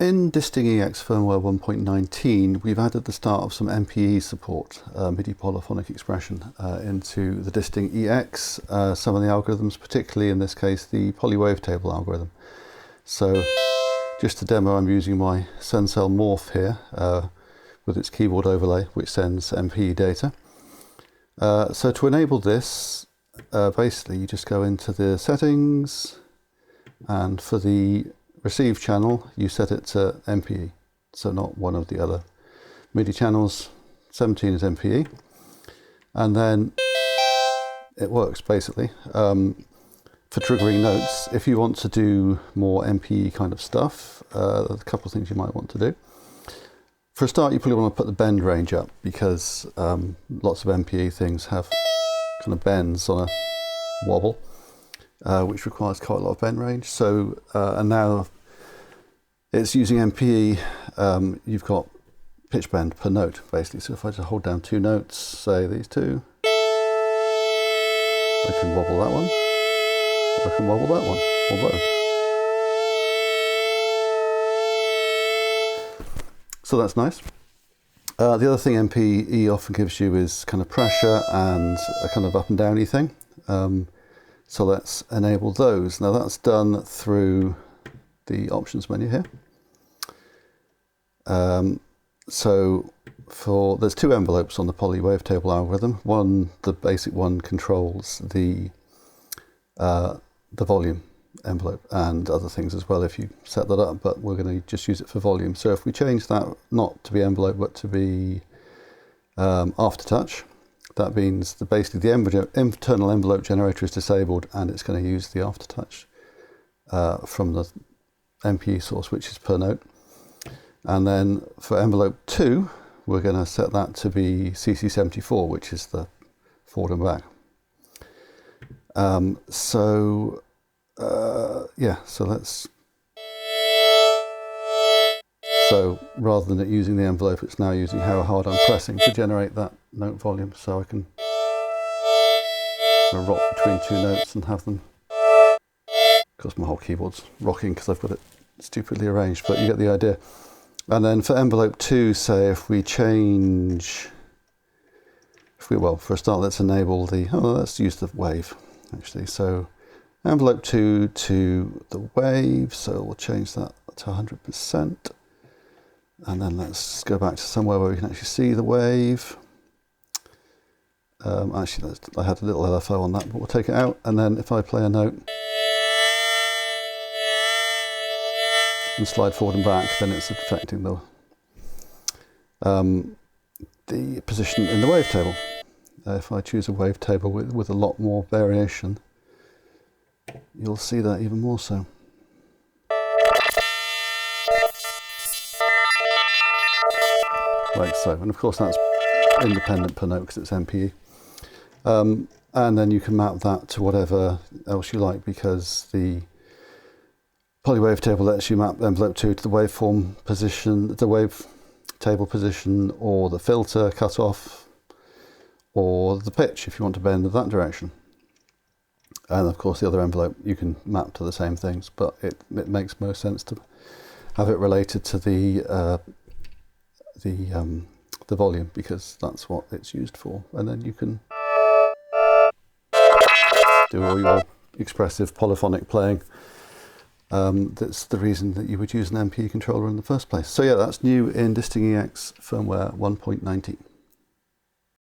In disting EX firmware 1.19, we've added the start of some MPE support, MIDI polyphonic expression, into the disting EX, some of the algorithms, particularly in this case the Poly Wavetable algorithm. So just to demo, I'm using my Sensel Morph here with its keyboard overlay, which sends MPE data. So to enable this, basically you just go into the settings, and for the receive channel you set it to MPE, so not one of the other MIDI channels. 17 is MPE, and then it works basically for triggering notes. If you want to do more MPE kind of stuff, there's a couple of things you might want to do. For a start, you probably want to put the bend range up, because lots of MPE things have kind of bends on a wobble, which requires quite a lot of bend range. So, and now it's using MPE, you've got pitch bend per note, basically. So if I just hold down two notes, say these two, I can wobble that one, or I can wobble that one, or both. So that's nice. The other thing MPE often gives you is kind of pressure and a kind of up and downy thing. So let's enable those. Now that's done through the options menu here. So there's two envelopes on the Poly Wavetable algorithm. One, the basic one, controls the volume envelope and other things as well if you set that up, but we're going to just use it for volume. So if we change that not to be envelope but to be aftertouch, that means that basically the internal envelope generator is disabled, and it's going to use the aftertouch from the MPE source, which is per note. And then for envelope 2, we're going to set that to be CC74, which is the forward and back. So rather than it using the envelope, it's now using how hard I'm pressing to generate that note volume. So I can rock between two notes and have them, of course my whole keyboard's rocking because I've got it stupidly arranged, but you get the idea. And then for envelope 2, say if we change, well, for a start, let's enable let's use the wave actually. So envelope 2 to the wave, so we'll change that to 100%. And then let's go back to somewhere where we can actually see the wave. Actually, I had a little LFO on that, but we'll take it out. And then if I play a note and slide forward and back, then it's affecting the position in the wavetable. If I choose a wavetable with a lot more variation, you'll see that even more so. Like so, and of course that's independent per note because it's MPE. And then you can map that to whatever else you like, because the Poly Wavetable lets you map envelope 2 to the waveform position, the wavetable position, or the filter cutoff, or the pitch if you want to bend in that direction. And of course the other envelope you can map to the same things, but it makes most sense to have it related to the volume, because that's what it's used for. And then you can do all your expressive polyphonic playing. That's the reason that you would use an MPE controller in the first place. So yeah, that's new in disting EX firmware 1.19.